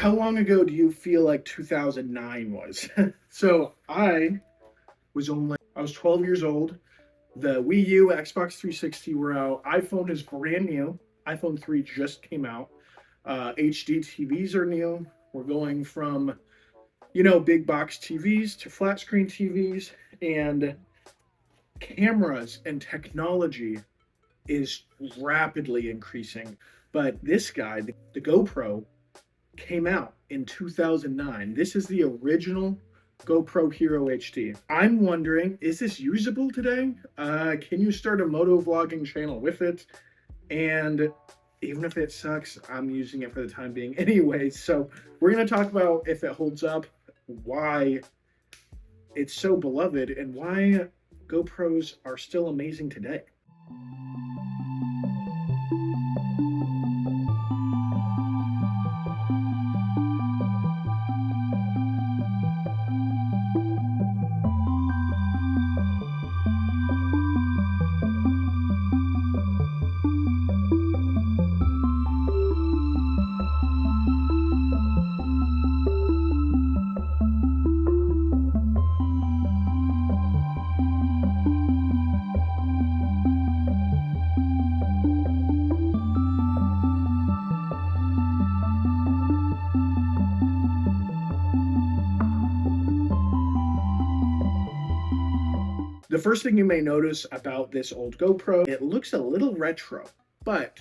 how long ago do you feel like 2009 was? So I was 12 years old. The Wii U, Xbox 360 were out. iPhone is brand new. iPhone 3 just came out. HD TVs are new. We're going from, big box TVs to flat screen TVs, and cameras and technology is rapidly increasing. But this guy, the GoPro, came out in 2009. This is the original GoPro Hero HD. I'm wondering, is this usable today? Can you start a moto vlogging channel with it? And even if it sucks, I'm using it for the time being anyway. So we're going to talk about if it holds up, why it's so beloved, and why GoPros are still amazing today. The first thing you may notice about this old GoPro, it looks a little retro, but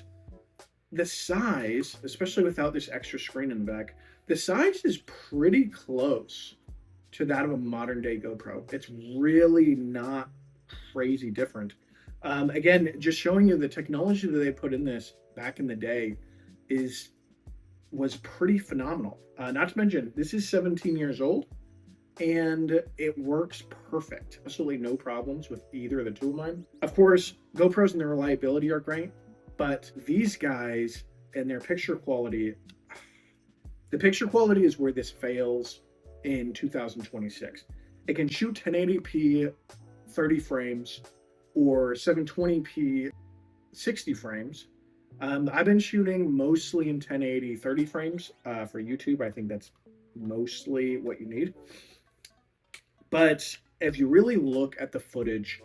the size, especially without this extra screen in the back, the size is pretty close to that of a modern day GoPro. It's really not crazy different. Again, just showing you the technology that they put in this back in the day is was pretty phenomenal. Not to mention, this is 17 years old and it works perfect. Absolutely no problems with either of the two of mine. Of course, GoPros and their reliability are great, but these guys and their picture quality, the picture quality is where this fails in 2026. It can shoot 1080p 30 frames or 720p 60 frames. I've been shooting mostly in 1080 30 frames for YouTube. I think that's mostly what you need. But if you really look at the footage,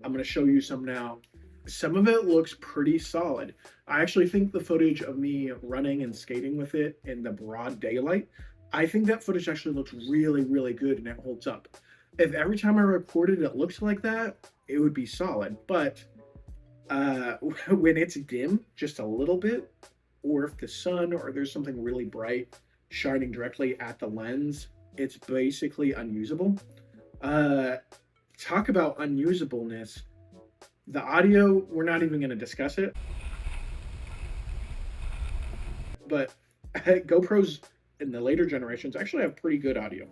I'm going to show you some now. Some of it looks pretty solid. I actually think the footage of me running and skating with it in the broad daylight, I think that footage actually looks really, really good and it holds up. If every time I recorded it looks like that, it would be solid. But when it's dim just a little bit, or if the sun or there's something really bright shining directly at the lens, it's basically unusable. Talk about unusableness. The audio, we're not even going to discuss it. But GoPros in the later generations actually have pretty good audio.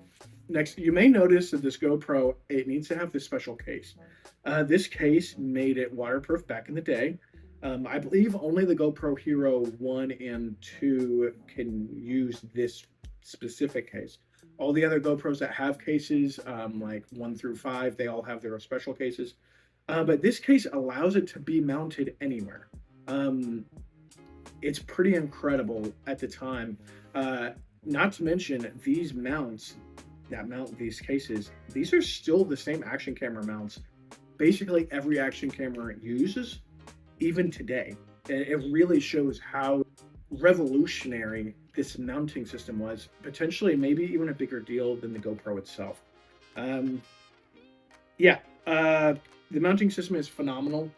Next, you may notice that this GoPro, it needs to have this special case. This case made it waterproof back in the day. I believe only the GoPro Hero 1 and 2 can use this specific case. All the other GoPros that have cases, like 1 through 5, they all have their special cases. But this case allows it to be mounted anywhere. It's pretty incredible at the time. Not to mention these mounts that mount these cases, these are still the same action camera mounts basically every action camera uses, even today. It really shows how revolutionary this mounting system was, potentially maybe even a bigger deal than the GoPro itself. The mounting system is phenomenal.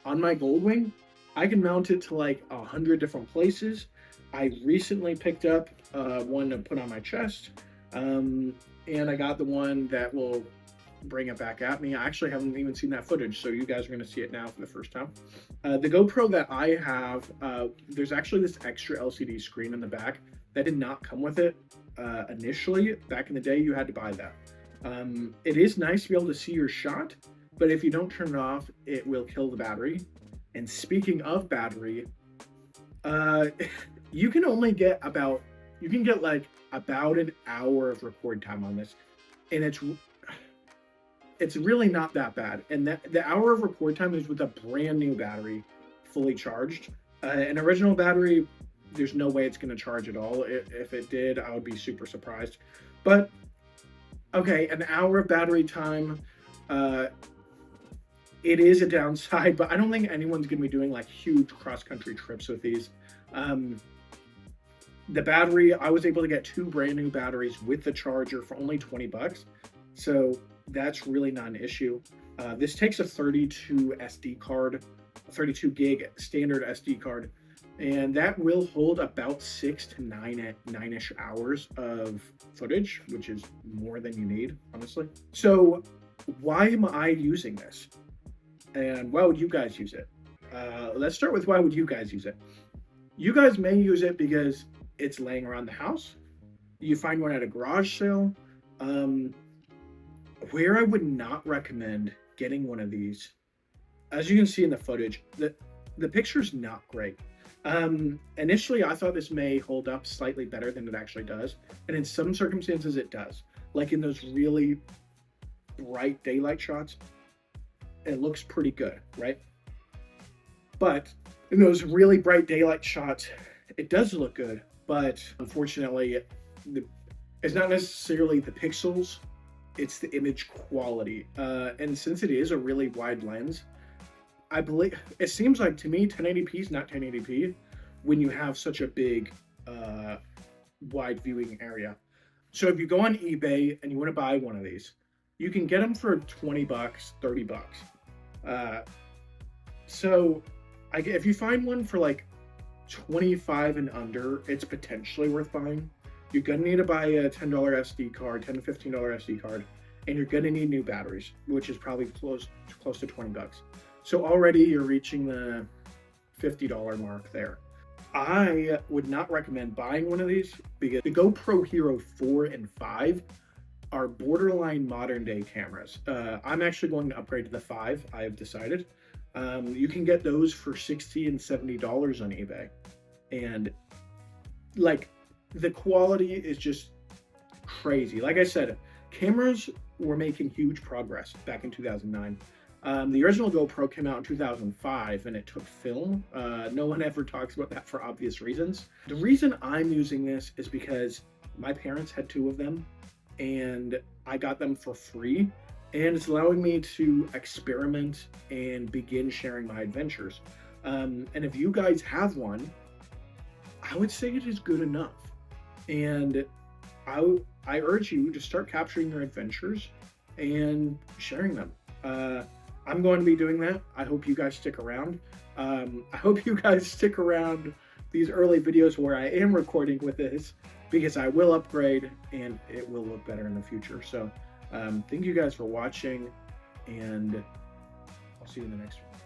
On my Goldwing, I can mount it to like 100 different places. I recently picked up one to put on my chest, and I got the one that will bring it back at me. I actually haven't even seen that footage, so you guys are going to see it now for the first time. The GoPro that I have, there's actually this extra LCD screen in the back that did not come with it initially. Back in the day, you had to buy that. It is nice to be able to see your shot, but if you don't turn it off, it will kill the battery. And speaking of battery, you can get about an hour of record time on this, and it's really not that bad. And the hour of record time is with a brand new battery, fully charged. An original battery, there's no way it's going to charge at all. If it did, I would be super surprised. But okay, an hour of battery time. It is a downside, but I don't think anyone's going to be doing like huge cross-country trips with these. The battery, I was able to get 2 brand new batteries with the charger for only 20 bucks. So that's really not an issue. This takes a 32 SD card, a 32 gig standard SD card, and that will hold about 6 to 9-ish hours of footage, which is more than you need, honestly. So why am I using this? And why would you guys use it? Let's start with why would you guys use it? You guys may use it because it's laying around the house. You find one at a garage sale. Where I would not recommend getting one of these, as you can see in the footage, the picture's not great. Initially, I thought this may hold up slightly better than it actually does. And in some circumstances, it does. Like in those really bright daylight shots, it looks pretty good, right? But in those really bright daylight shots, it does look good. But unfortunately, it's not necessarily the pixels, it's the image quality. And since it is a really wide lens, I believe it seems like to me 1080p is not 1080p when you have such a big wide viewing area. So if you go on eBay and you want to buy one of these, you can get them for 20 bucks, 30 bucks. So if you find one for like 25 and under, it's potentially worth buying. You're gonna need to buy a $10 SD card, $10 to $15 SD card, and you're gonna need new batteries, which is probably close to 20 bucks. So already you're reaching the $50 mark there. I would not recommend buying one of these because the GoPro Hero 4 and 5 are borderline modern day cameras. I'm actually going to upgrade to the 5, I have decided. You can get those for $60 and $70 on eBay. And like the quality is just crazy. Like I said, cameras were making huge progress back in 2009. The original GoPro came out in 2005 and it took film. No one ever talks about that for obvious reasons. The reason I'm using this is because my parents had 2 of them and I got them for free. And it's allowing me to experiment and begin sharing my adventures. And if you guys have one, I would say it is good enough. And I urge you to start capturing your adventures and sharing them. I'm going to be doing that. I hope you guys stick around. I hope you guys stick around these early videos where I am recording with this, because I will upgrade and it will look better in the future. So thank you guys for watching, and I'll see you in the next one.